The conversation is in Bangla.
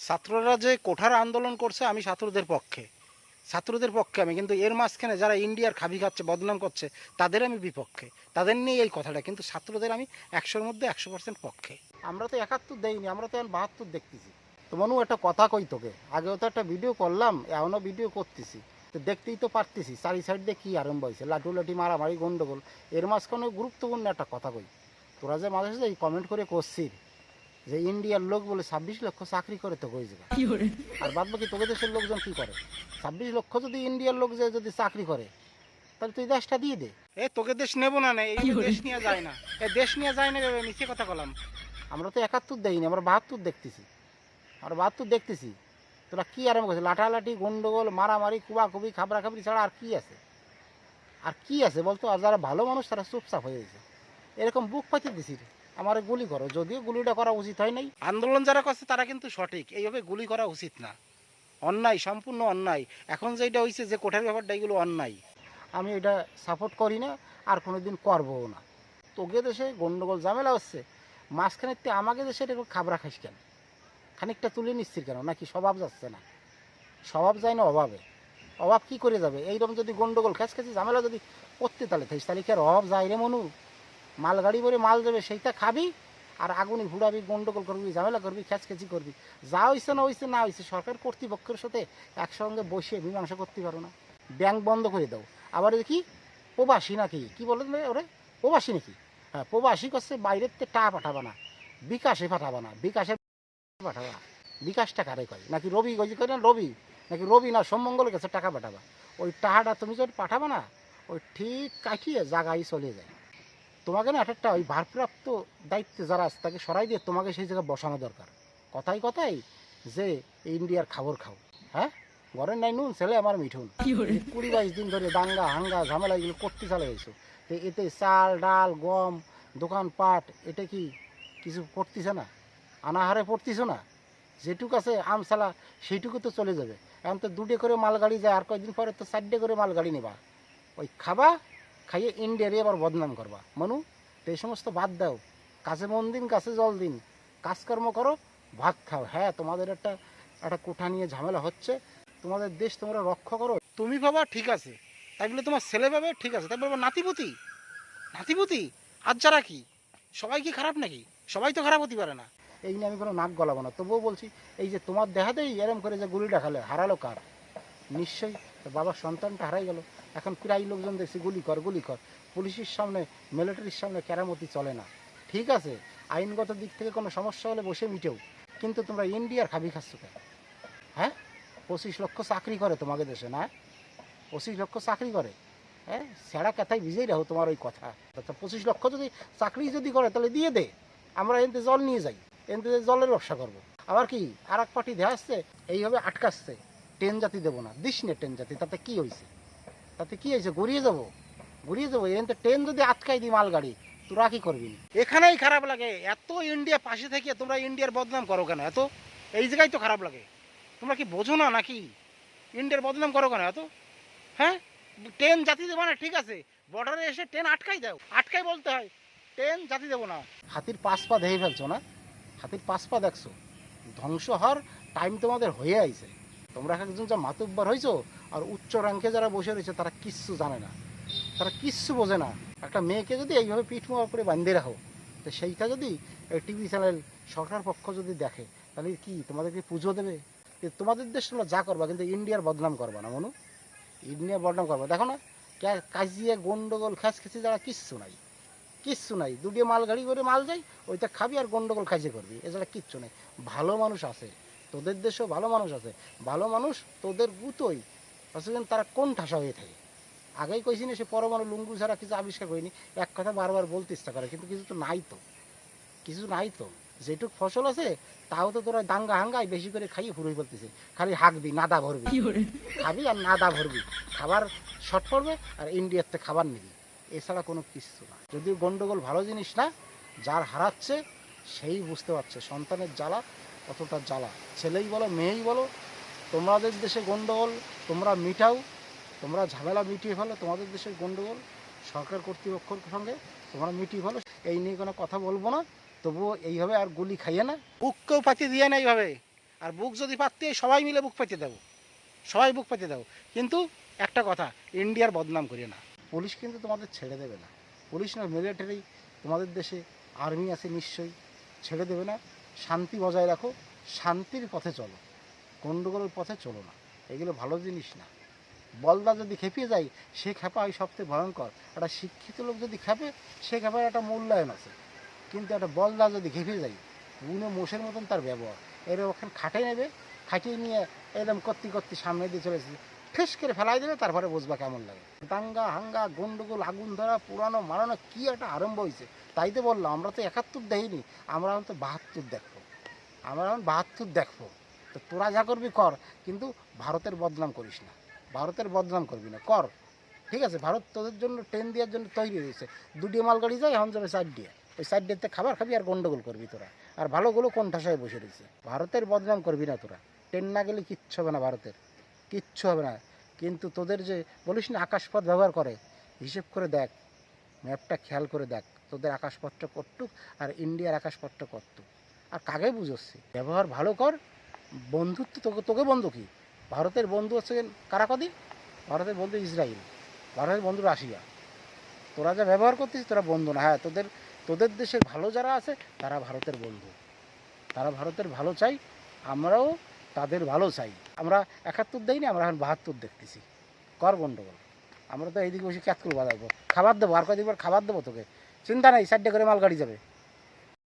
ছাত্ররা যে কোঠার আন্দোলন করছে আমি ছাত্রদের পক্ষে আমি, কিন্তু এর মাঝখানে যারা ইন্ডিয়ার খাবি খাচ্ছে বদনাম করছে তাদের আমি বিপক্ষে, তাদের নিয়ে এই কথাটা, কিন্তু ছাত্রদের আমি 100-র মধ্যে 100% পক্ষে। আমরা তো 71 দেইনি, আমরা তো এখন 72 দেখতেছি। তোমারও একটা কথা কই তোকে, আগেও তো একটা ভিডিও করলাম, এখনও ভিডিও করতেছি, তো দেখতেই তো পারতেছি চারি সাইড দিয়ে কী আরম্ভ হয়েছে, লাঠি মারামারি গন্ডগোল। এর মাঝখানে গুরুত্বপূর্ণ একটা কথা কই, তোরা যে মাঝে সাঝে এই কমেন্ট করে করছিস যে ইন্ডিয়ার লোক বলে 26 লক্ষ চাকরি করে তো ওই জায়গায়, আর বাদ বাকি তোকে দেশের লোকজন কি করে? 26 লক্ষ যদি ইন্ডিয়ার লোক যে যদি চাকরি করে তাহলে তুই দেশটা দিয়ে দে। এ তোকে দেশ নেবো না, এই দেশ নিয়ে যায় না, দেশ নিয়ে যায় না, মিথ্যে কথা বললাম। আমরা তো 71 দেইনি, আমরা 72 দেখতেছি, আমরা 72 দেখতেছি। তোরা কি আরম্ভ করছে? লাঠালাঠি গন্ডগোল মারামারি কুবাকুবি খাবরাখাবরি ছাড়া আর কি আছে? আর কি আছে বলতো? আর যারা ভালো মানুষ তারা চুপচাপ হয়ে গেছে, এরকম বুক পাতি দিছি আমার গুলি করো, যদিও গুলিটা করা উচিত হয় নাই। আন্দোলন যারা করছে তারা কিন্তু সঠিক, এইভাবে গুলি করা উচিত না, অন্যায়, সম্পূর্ণ অন্যায়। এখন যেটা হয়েছে যে কোঠার ব্যাপারটা, এগুলো অন্যায়, আমি এটা সাপোর্ট করি না, আর কোনো দিন করবও না। তোকে দেশে গন্ডগোল ঝামেলা হচ্ছে, মাঝখানে আমাকে দেশে এটা খাবরা খাইস কেন? খানিকটা তুলে নিচ্ছিস কেন? নাকি স্বভাব যাচ্ছে না? স্বভাব যায় না অভাবে, অভাব কি করে যাবে? এইরকম যদি গন্ডগোল খেঁচি ঝামেলা যদি করতে তাহলে থাইস, তাহলে কি আর অভাব যায় রে মনু? মালগাড়ি ভরে মাল দেবে, সেইটা খাবি আর আগুনে ঘুরাবি, গন্ডগোল করবি, ঝামেলা করবি, খেঁচি করবি। যা হয়েছে না হয়েছে, না হয়েছে সরকার কর্তৃপক্ষের সাথে একসঙ্গে বসে মীমাংসা করতে পারো না? ব্যাংক বন্ধ করে দাও। আবার কি প্রবাসী নাকি কি বলে ওরে, প্রবাসী নাকি? হ্যাঁ, প্রবাসী করছে বাইরের থেকে টাকা পাঠাবা না, বিকাশে পাঠাবা না, বিকাশে পাঠাবা। বিকাশটা কারে কয়? নাকি রবি কয় না, রবি নাকি রবি না সোমমঙ্গলের কাছে টাকা পাঠাবা। ওই টাকাটা তুমি যদি পাঠাবা না, ওই ঠিক কাটিয়ে জায়গায় চলে যায়। তোমাকে না একটা ওই ভারপ্রাপ্ত দায়িত্বে যারা আছে তাকে সরাই দিয়ে তোমাকে সেই জায়গায় বসানো দরকার। কথাই কথাই যে ইন্ডিয়ার খাবার খাও, হ্যাঁ, ঘরের নাই নুন ছেলে আমার মিঠুন, 20-22 দিন ধরে দাঙ্গা হাঙ্গা ঝামেলা এগুলো করতে চলে গেছো, তো এতে চাল ডাল গম দোকানপাট এটা কি কিছু পড়তিছে না? আনাহারে পড়তিছ না? যেটুকু আছে আমসালা সেইটুকু তো চলে যাবে। এখন তো 2টে করে মালগাড়ি যায়, আর কয়েকদিন পরে তো 4টে করে মালগাড়ি নেবা। ওই খাবা, খাইয়ে ইন্ডিয়ারে আবার বদনাম করবা। মানু তো এই সমস্ত বাদ দাও, কাছে মন দিন কাছে জল দিন, কাজকর্ম করো, ভাত খাও। হ্যাঁ, তোমাদের একটা একটা কোঠা নিয়ে ঝামেলা হচ্ছে, তোমাদের দেশ তোমরা রক্ষা করো, তুমি ভাবা ঠিক আছে, তাই বলে তোমার ছেলে ভাবে ঠিক আছে, তাই বলবো নাতিপুতি নাতিপুতি আর যারা কি সবাই কি খারাপ নাকি? সবাই তো খারাপ হতে পারে না। এই নিয়ে আমি কোনো নাক গলাবো না, তবুও বলছি এই যে তোমার দেখাতেই এরম করে যে গুলিটা খালে হারালো কার? নিশ্চয়ই বাবার সন্তানটা হারাই গেল। এখন প্রায় লোকজন দেখছি গুলি কর গুলি কর, পুলিশের সামনে মিলিটারির সামনে কেরামতি চলে না। ঠিক আছে, আইনগত দিক থেকে কোনো সমস্যা হলে বসে মিটেও, কিন্তু তোমরা ইন্ডিয়ার খাবি খাচ্ছ কেন? হ্যাঁ, 25 লক্ষ চাকরি করে তোমাকে দেশে না? 25 লক্ষ চাকরি করে, হ্যাঁ, সেরা কথাই ভিজেই রাখো তোমার ওই কথা। 25 লক্ষ যদি চাকরি যদি করে তাহলে দিয়ে দে, আমরা এনতে জল নিয়ে যাই, এনতে জলের ব্যবসা করবো। আবার কি আর এক পার্টি দেখা আসছে এইভাবে আটকাচ্ছে, ট্রেন জাতি দেবো না, দিস নে ট্রেন জাতি, তাতে কি হয়েছে? তাতে কি হয়েছে? ঘুরিয়ে যাবো এনতে ট্রেন যদি আটকাই দিই মালগাড়ি, তোরা কি করবি? এখানেই খারাপ লাগে, এত ইন্ডিয়া পাশে থেকে তোমরা ইন্ডিয়ার বদনাম করো কেন এত? এই জায়গায় তো খারাপ লাগে, তোমরা কি বোঝো না নাকি? ইন্ডিয়ার বদনাম করো কেন এত? হ্যাঁ, ট্রেন জাতি দেবো না, ঠিক আছে, বর্ডারে এসে ট্রেন আটকাই দাও, আটকাই বলতে হয় ট্রেন জাতি দেবো না। হাতির 5 পা দেখে ফেলছো না? হাতির 5 পা দেখছো? ধ্বংস হওয়ার টাইম তোমাদের হয়ে আইছে। তোমরা একজন যা মাতুব্বর হয়েছো, আর উচ্চ র্যাঙ্কে যারা বসে রয়েছে তারা কিচ্ছু জানে না, তারা কিচ্ছু বোঝে না। একটা মেয়েকে যদি এইভাবে পিঠ মোয়া করে বাঁধিয়ে রাখো, তো সেইটা যদি টিভি চ্যানেল সরকার পক্ষ যদি দেখে, তাহলে কি তোমাদেরকে পুজো দেবে? তোমাদের দেশ তোমরা যা করবা, কিন্তু ইন্ডিয়ার বদনাম করবা না মনু, ইন্ডিয়ার বদনাম করবা। দেখো না, কাজিয়ে গন্ডগোল খেঁচি যারা কিচ্ছু নাই, কিচ্ছু নাই। 2টে মালগাড়ি করে মাল যায়, ওইটা খাবি আর গন্ডগোল খাইজে করবি, এছাড়া কিচ্ছু নেই। ভালো মানুষ আছে, তোদের দেশেও ভালো মানুষ আছে, ভালো মানুষ তোদের গুতোই আছে, কিন্তু তারা কোন ঠাসা হয়ে থাকে। আগেই কইছি না, সে পরমাণু লুঙ্গু ছাড়া কিছু আবিষ্কার করিনি, এক কথা বারবার বলতে ইচ্ছা করে, কিন্তু কিছু তো নাই তো, কিছু নাই তো। যেটুক ফসল আছে তাও তো তোরা দাঙ্গা হাঙ্গায় বেশি করে খাইয়ে ফুরুই বলতেছে, খালি হাঁকবি নাদা ভরবি, খাবি আর নাদা ভরবি, খাবার শর্ট পড়বে আর ইন্ডিয়াতে খাবার নিবি, এছাড়া কোনো কিছু না। যদিও গন্ডগোল ভালো জিনিস না, যার হারাচ্ছে সেই বুঝতে পারছে সন্তানের জ্বালা কতটা জ্বালা। ছেলেই বলো মেয়েই বলো, তোমাদের দেশে গন্ডগোল তোমরা মিটাও, তোমরা ঝামেলা মিটিয়ে ফেলো, তোমাদের দেশের গন্ডগোল সরকার কর্তৃপক্ষের সঙ্গে তোমরা মিটিয়ে ফেলো, এই নিয়ে কোনো কথা বলবো না। তবুও এইভাবে আর গুলি খাইয়ে না, বুককেও পাতি দিয়ে না এইভাবে, আর বুক যদি পাততে হয় সবাই মিলে বুক পেতে দেবো, সবাই বুক পেতে দেবো। কিন্তু একটা কথা, ইন্ডিয়ার বদনাম করি না। পুলিশ কিন্তু তোমাদের ছেড়ে দেবে না, পুলিশ না মিলিটারি, তোমাদের দেশে আর্মি আছে নিশ্চয়ই, ছেড়ে দেবে না। শান্তি বজায় রাখো, শান্তির পথে চলো, গণ্ডগোলের পথে চলো না, এগুলো ভালো জিনিস না। বলদা যদি খেপিয়ে যায়, সে খেপা হয় সবচেয়ে ভয়ঙ্কর। একটা শিক্ষিত লোক যদি খেপে, সে খেপার একটা মূল্যায়ন আছে, কিন্তু একটা বলদা যদি খেপিয়ে যায়, বুনে মোষের মতন তার ব্যবহার। এর ওখানে খাটে নেবে, খাটিয়ে নিয়ে এরকম করতে করতে সামনে দিয়ে চলেছে, ফেস করে ফেলাই দেবে, তারপরে বুঝবা কেমন লাগে। দাঙ্গা হাঙ্গা গন্ডগোল আগুন ধরা পুরানো মারানো কী একটা আরম্ভ হয়েছে। তাই তো বললাম, আমরা তো 71 দেখিনি, আমরা এখন তো 72 দেখবো, আমরা এখন 72 দেখবো। তো তোরা যা করবি কর, কিন্তু ভারতের বদনাম করিস না, ভারতের বদনাম করবি না, কর। ঠিক আছে, ভারত তোদের জন্য ট্রেন দেওয়ার জন্য তৈরি হয়েছে। 2 মালগাড়ি যায়, এখন যাবে 4 দিয়ে, ওই 4 দিয়েতে খাবার খাবি আর গন্ডগোল করবি তোরা। আর ভালোগুলো কোন ঠাসায় বসে রয়েছে। ভারতের বদনাম করবি না তোরা, ট্রেন না গেলে কিচ্ছু হবে না, ভারতের কিচ্ছু হবে না। কিন্তু তোদের যে বলিস না আকাশপথ ব্যবহার করে, হিসেব করে দেখ, ম্যাপটা খেয়াল করে দেখ, তোদের আকাশপথটা কটুক আর ইন্ডিয়ার আকাশপথটা কটুক। আর কাকে বুঝোচ্ছি, ব্যবহার ভালো কর। বন্ধুত্ব তোকে তোকে বন্ধু কি, ভারতের বন্ধু হচ্ছে কারা কদি, ভারতের বন্ধু ইসরায়েল, ভারতের বন্ধু রাশিয়া। তোরা যা ব্যবহার করতিস তোরা বন্ধু না। হ্যাঁ, তোদের তোদের দেশের ভালো যারা আছে তারা ভারতের বন্ধু, তারা ভারতের ভালো চাই, আমরাও তাদের ভালো চাই। আমরা 71 দেইনি, আমরা এখন 72 দেখতেছি। কর গন্ডগোল, আমরা তো এইদিকে বসে ক্যাতকুল বাজাবো, খাবার দেবো, আর কয়েকদিন পর খাবার দেবো তোকে, চিন্তা নেই, 4টে করে মালগাড়ি যাবে।